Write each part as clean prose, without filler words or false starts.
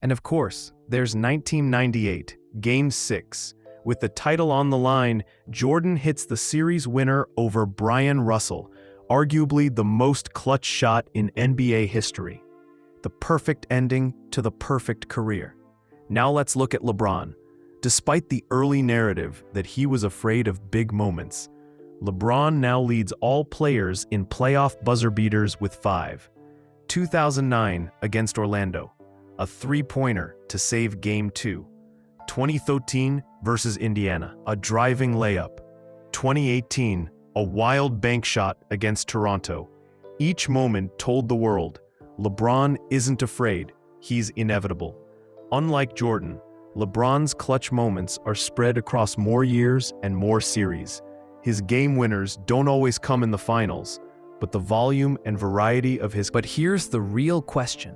And of course, there's 1998, Game 6. With the title on the line, Jordan hits the series winner over Bryant Russell, arguably the most clutch shot in NBA history. The perfect ending to the perfect career. Now let's look at LeBron. Despite the early narrative that he was afraid of big moments, LeBron now leads all players in playoff buzzer beaters with 5. 2009 against Orlando, a three-pointer to save Game 2. 2013 versus Indiana, a driving layup. 2018, a wild bank shot against Toronto. Each moment told the world, LeBron isn't afraid, he's inevitable. Unlike Jordan, LeBron's clutch moments are spread across more years and more series. His game winners don't always come in the finals, but the volume and variety of his... But here's the real question.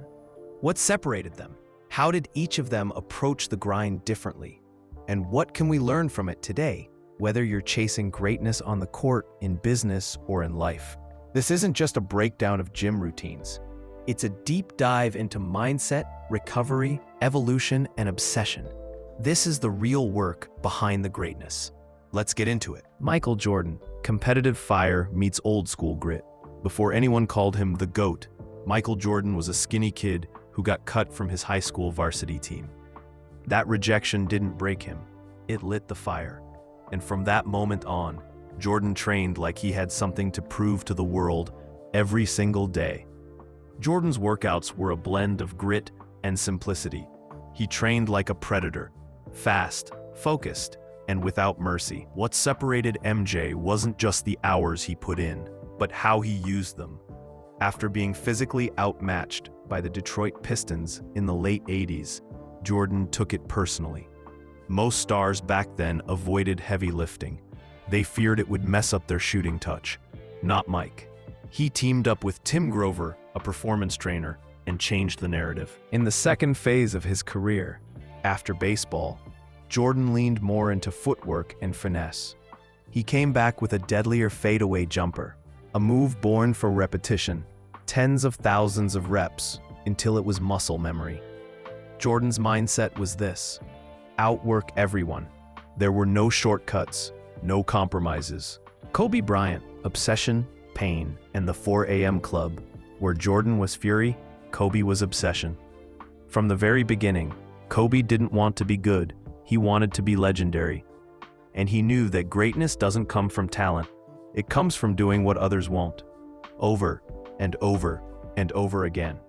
What separated them? How did each of them approach the grind differently? And what can we learn from it today, whether you're chasing greatness on the court, in business, or in life? This isn't just a breakdown of gym routines. It's a deep dive into mindset, recovery, evolution, and obsession. This is the real work behind the greatness. Let's get into it. Michael Jordan, competitive fire meets old school grit. Before anyone called him the GOAT, Michael Jordan was a skinny kid who got cut from his high school varsity team. That rejection didn't break him. It lit the fire. And from that moment on, Jordan trained like he had something to prove to the world every single day. Jordan's workouts were a blend of grit and simplicity. He trained like a predator, fast, focused, and without mercy. What separated MJ wasn't just the hours he put in, but how he used them. After being physically outmatched by the Detroit Pistons in the late 80s, Jordan took it personally. Most stars back then avoided heavy lifting. They feared it would mess up their shooting touch. Not Mike. He teamed up with Tim Grover, a performance trainer, and changed the narrative. In the second phase of his career, after baseball, Jordan leaned more into footwork and finesse. He came back with a deadlier fadeaway jumper, a move born for repetition, tens of thousands of reps, until it was muscle memory. Jordan's mindset was this: outwork everyone. There were no shortcuts, no compromises. Kobe Bryant, obsession, pain, and the 4 a.m. club. Where Jordan was fury, Kobe was obsession. From the very beginning, Kobe didn't want to be good, he wanted to be legendary. And he knew that greatness doesn't come from talent, it comes from doing what others won't. Over and over and over again.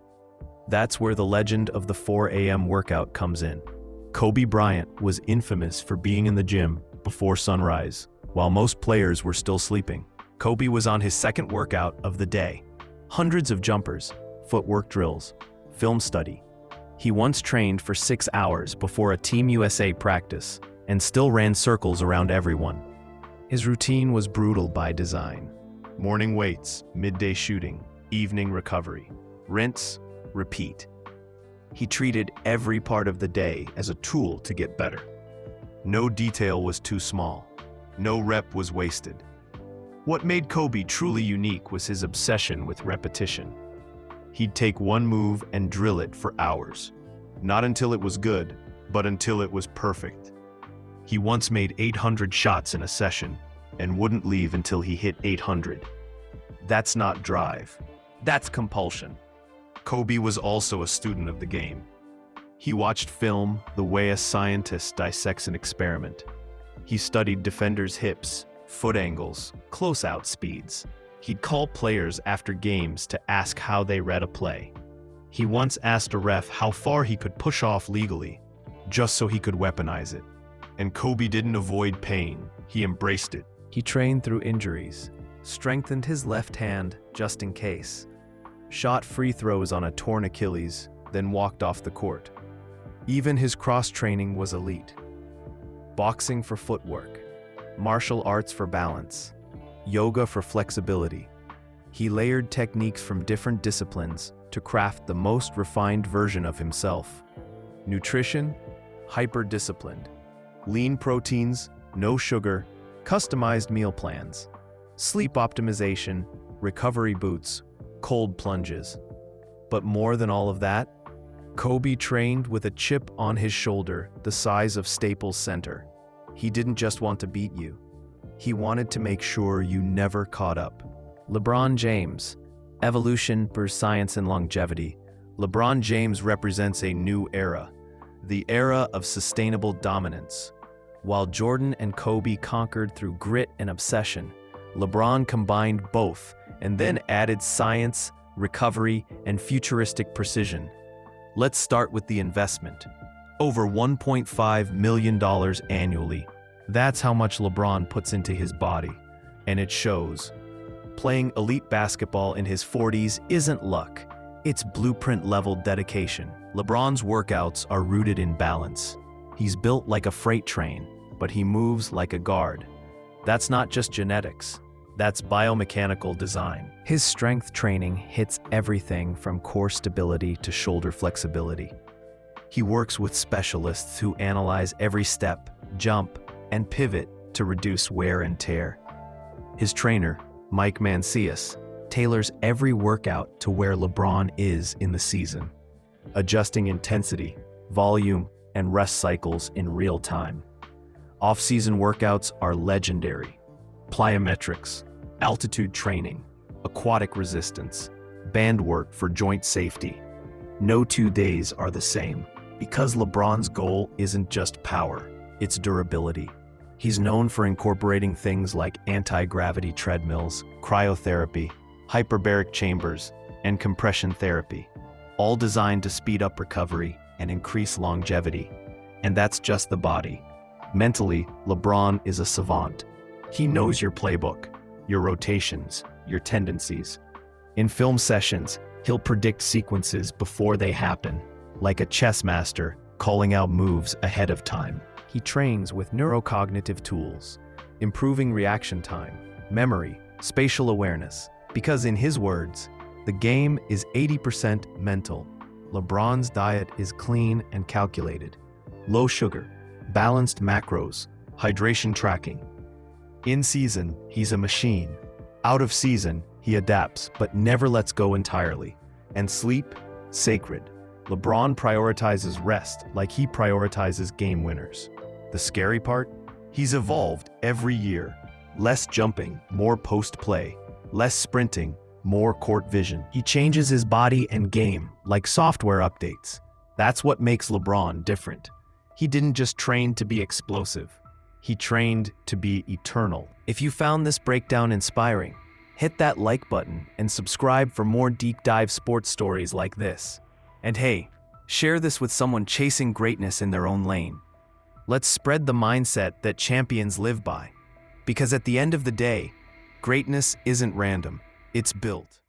That's where the legend of the 4 a.m. workout comes in. Kobe Bryant was infamous for being in the gym before sunrise, while most players were still sleeping. Kobe was on his second workout of the day. Hundreds of jumpers, footwork drills, film study. He once trained for 6 hours before a Team USA practice and still ran circles around everyone. His routine was brutal by design. Morning weights, midday shooting, evening recovery. Rinse, repeat. He treated every part of the day as a tool to get better. No detail was too small. No rep was wasted. What made Kobe truly unique was his obsession with repetition. He'd take one move and drill it for hours. Not until it was good, but until it was perfect. He once made 800 shots in a session and wouldn't leave until he hit 800. That's not drive. That's compulsion. Kobe was also a student of the game. He watched film the way a scientist dissects an experiment. He studied defenders' hips, foot angles, close-out speeds. He'd call players after games to ask how they read a play. He once asked a ref how far he could push off legally, just so he could weaponize it. And Kobe didn't avoid pain, he embraced it. He trained through injuries, strengthened his left hand just in case, shot free throws on a torn Achilles, then walked off the court. Even his cross-training was elite. Boxing for footwork, martial arts for balance, yoga for flexibility. He layered techniques from different disciplines to craft the most refined version of himself. Nutrition, hyper-disciplined. Lean proteins, no sugar, customized meal plans. Sleep optimization, recovery boots, cold plunges. But more than all of that, Kobe trained with a chip on his shoulder the size of Staples Center. He didn't just want to beat you. He wanted to make sure you never caught up. LeBron James, evolution versus science and longevity. LeBron James represents a new era, the era of sustainable dominance. While Jordan and Kobe conquered through grit and obsession, LeBron combined both and then added science, recovery, and futuristic precision. Let's start with the investment. Over $1.5 million annually. That's how much LeBron puts into his body, and it shows. Playing elite basketball in his 40s isn't luck. It's blueprint-level dedication. LeBron's workouts are rooted in balance. He's built like a freight train, but he moves like a guard. That's not just genetics. That's biomechanical design. His strength training hits everything from core stability to shoulder flexibility. He works with specialists who analyze every step, jump, and pivot to reduce wear and tear. His trainer, Mike Mancias, tailors every workout to where LeBron is in the season, adjusting intensity, volume, and rest cycles in real time. Off-season workouts are legendary. Plyometrics, altitude training, aquatic resistance, band work for joint safety. No 2 days are the same, because LeBron's goal isn't just power, it's durability. He's known for incorporating things like anti-gravity treadmills, cryotherapy, hyperbaric chambers, and compression therapy, all designed to speed up recovery and increase longevity. And that's just the body. Mentally, LeBron is a savant. He knows your playbook, your rotations, your tendencies. In film sessions, he'll predict sequences before they happen, like a chess master calling out moves ahead of time. He trains with neurocognitive tools, improving reaction time, memory, spatial awareness. Because in his words, the game is 80% mental. LeBron's diet is clean and calculated. Low sugar, balanced macros, hydration tracking. In season, he's a machine. Out of season, he adapts but never lets go entirely. And sleep, sacred. LeBron prioritizes rest like he prioritizes game winners. The scary part? He's evolved every year. Less jumping, more post-play. Less sprinting, more court vision. He changes his body and game like software updates. That's what makes LeBron different. He didn't just train to be explosive. He trained to be eternal. If you found this breakdown inspiring, hit that like button and subscribe for more deep dive sports stories like this. And hey, share this with someone chasing greatness in their own lane. Let's spread the mindset that champions live by. Because at the end of the day, greatness isn't random, it's built.